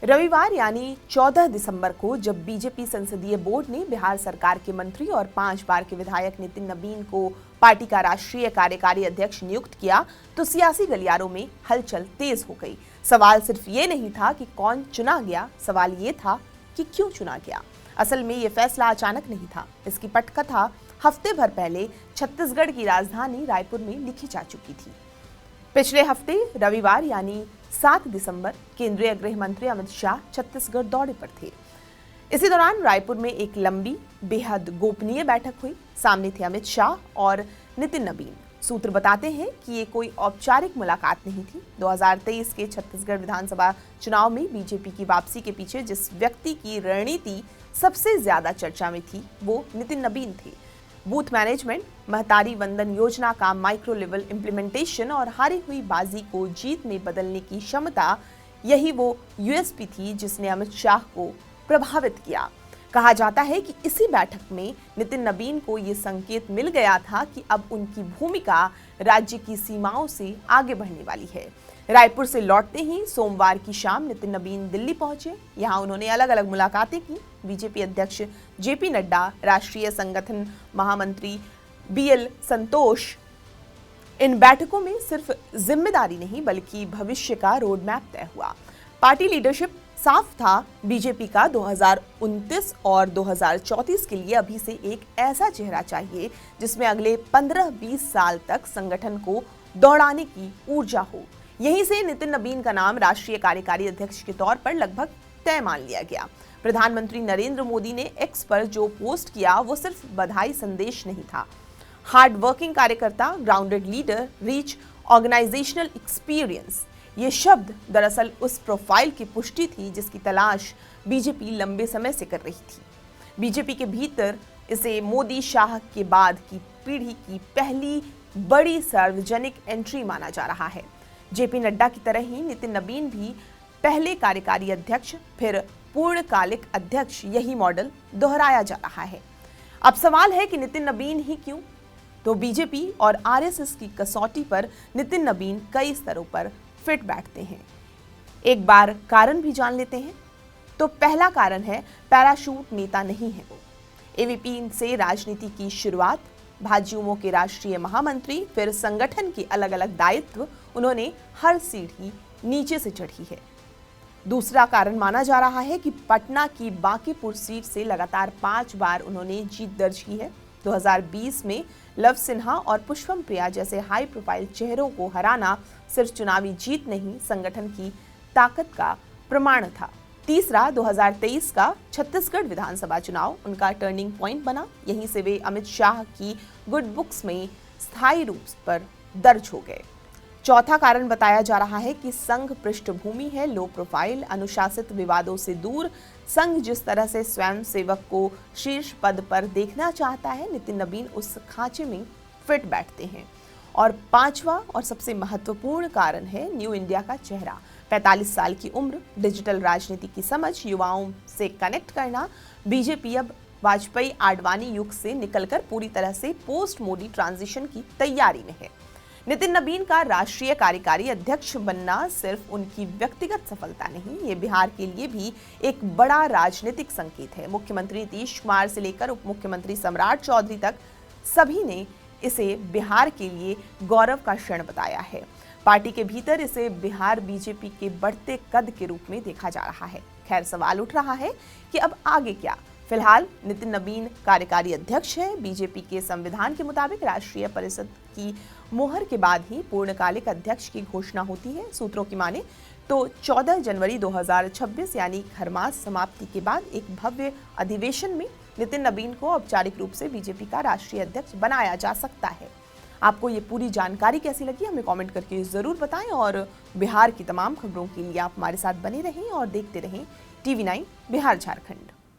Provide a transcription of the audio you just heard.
रविवार यानी 14 दिसंबर को जब बीजेपी संसदीय बोर्ड ने बिहार सरकार के मंत्री और 5 बार के विधायक नितिन नबीन को पार्टी का राष्ट्रीय कार्यकारी अध्यक्ष नियुक्त किया तो सियासी गलियारों में हलचल तेज हो गई। सवाल सिर्फ ये नहीं था कि कौन चुना गया, सवाल ये था कि क्यों चुना गया। असल में ये फैसला अचानक नहीं था। इसकी पटकथा हफ्ते भर पहले छत्तीसगढ़ की राजधानी रायपुर में लिखी जा चुकी थी। पिछले हफ्ते रविवार यानी 7 दिसंबर केंद्रीय गृह मंत्री अमित शाह छत्तीसगढ़ दौरे पर थे। इसी दौरान रायपुर में एक लंबी बेहद गोपनीय बैठक हुई। सामने थे अमित शाह और नितिन नबीन। सूत्र बताते हैं कि ये कोई औपचारिक मुलाकात नहीं थी। 2023 के छत्तीसगढ़ विधानसभा चुनाव में बीजेपी की वापसी के पीछे जिस व्यक्ति की रणनीति सबसे ज्यादा चर्चा में थी वो नितिन नबीन थे। बूथ मैनेजमेंट, महतारी वंदन योजना का माइक्रो लेवल इम्प्लीमेंटेशन और हारी हुई बाजी को जीत में बदलने की क्षमता, यही वो यूएसपी थी जिसने अमित शाह को प्रभावित किया। कहा जाता है कि इसी बैठक में नितिन नबीन को ये संकेत मिल गया था कि अब उनकी भूमिका राज्य की सीमाओं से आगे बढ़ने वाली है। रायपुर से लौटते ही सोमवार की शाम नितिन नबीन दिल्ली पहुंचे। यहां उन्होंने अलग अलग मुलाकातें की। बीजेपी अध्यक्ष जेपी नड्डा, राष्ट्रीय संगठन महामंत्री बीएल संतोष। इन बैठकों में सिर्फ जिम्मेदारी नहीं बल्कि भविष्य का रोड मैप तय हुआ। पार्टी लीडरशिप साफ था, बीजेपी का 2029 और 2034 के लिए अभी से एक ऐसा चेहरा चाहिए जिसमें अगले 15-20 साल तक संगठन को दौड़ाने की ऊर्जा हो। यहीं से नितिन नबीन का नाम राष्ट्रीय कार्यकारी अध्यक्ष के तौर पर लगभग तय मान लिया गया। प्रधानमंत्री नरेंद्र मोदी ने एक्स पर जो पोस्ट किया वो सिर्फ बधाई संदेश नहीं था। हार्ड वर्किंग कार्यकर्ता, grounded leader, rich organisational experience, ये शब्द दरअसल उस प्रोफाइल की पुष्टि थी जिसकी तलाश बीजेपी लंबे समय से कर रही थी। बीजेपी के भीतर इसे मोदी शाह के बाद की पीढ़ी की पहली बड़ी सार्वजनिक एंट्री माना जा रहा है। जेपी नड्डा की तरह ही नितिन नबीन भी पहले कार्यकारी अध्यक्ष फिर पूर्णकालिक अध्यक्ष, यही मॉडल दोहराया जा रहा है। अब सवाल है कि नितिन नबीन ही क्यों? तो बीजेपी और आरएसएस की कसौटी पर नितिन नबीन कई स्तरों पर फिट बैठते हैं। एक बार कारण भी जान लेते हैं। तो पहला कारण है पैराशूट नेता नहीं है वो। एवीपी से राजनीति की शुरुआत, भाजयुमो के राष्ट्रीय महामंत्री, फिर संगठन के अलग अलग दायित्व, उन्होंने हर सीढ़ी नीचे से चढ़ी है। दूसरा कारण माना जा रहा है कि पटना की बांकीपुर सीट से लगातार 5 बार उन्होंने जीत दर्ज की है। 2020 में लव सिन्हा और पुष्पम प्रिया जैसे हाई प्रोफाइल चेहरों को हराना सिर्फ चुनावी जीत नहीं, संगठन की ताकत का प्रमाण था। तीसरा, 2023 का छत्तीसगढ़ विधानसभा चुनाव उनका टर्निंग पॉइंट बना। यहीं से वे अमित शाह की गुड बुक्स में स्थायी रूप पर दर्ज हो गए। चौथा कारण बताया जा रहा है कि संघ पृष्ठभूमि है लो प्रोफाइल, अनुशासित, विवादों से दूर। संघ जिस तरह से स्वयं सेवक को शीर्ष पद पर देखना चाहता है, नितिन नबीन उस खांचे में फिट बैठते हैं। और पांचवा और सबसे महत्वपूर्ण कारण है न्यू इंडिया का चेहरा। 45 साल की उम्र, डिजिटल राजनीति की समझ, युवाओं से कनेक्ट करना। बीजेपी अब वाजपेयी आडवाणी युग से निकलकर पूरी तरह से पोस्ट मोदी ट्रांजिशन की तैयारी में है। नितिन नबीन का राष्ट्रीय कार्यकारी अध्यक्ष बनना सिर्फ उनकी व्यक्तिगत सफलता नहीं, ये बिहार के लिए भी एक बड़ा राजनीतिक संकेत है। मुख्यमंत्री नीतीश कुमार से लेकर उप मुख्यमंत्री सम्राट चौधरी तक सभी ने इसे बिहार के लिए गौरव का क्षण बताया है। पार्टी के भीतर इसे बिहार बीजेपी के बढ़ते कद के रूप में देखा जा रहा है। खैर, सवाल उठ रहा है कि अब आगे क्या? फिलहाल नितिन नबीन कार्यकारी अध्यक्ष है। बीजेपी के संविधान के मुताबिक राष्ट्रीय परिषद की मोहर के बाद ही पूर्णकालिक अध्यक्ष की घोषणा होती है। सूत्रों की माने तो 14 जनवरी 2026 यानी खरमास समाप्ति के बाद एक भव्य अधिवेशन में नितिन नबीन को औपचारिक रूप से बीजेपी का राष्ट्रीय अध्यक्ष बनाया जा सकता है। आपको ये पूरी जानकारी कैसी लगी हमें कमेंट करके जरूर बताएं और बिहार की तमाम खबरों के लिए आप हमारे साथ बने रहें और देखते रहें TV9 बिहार झारखंड।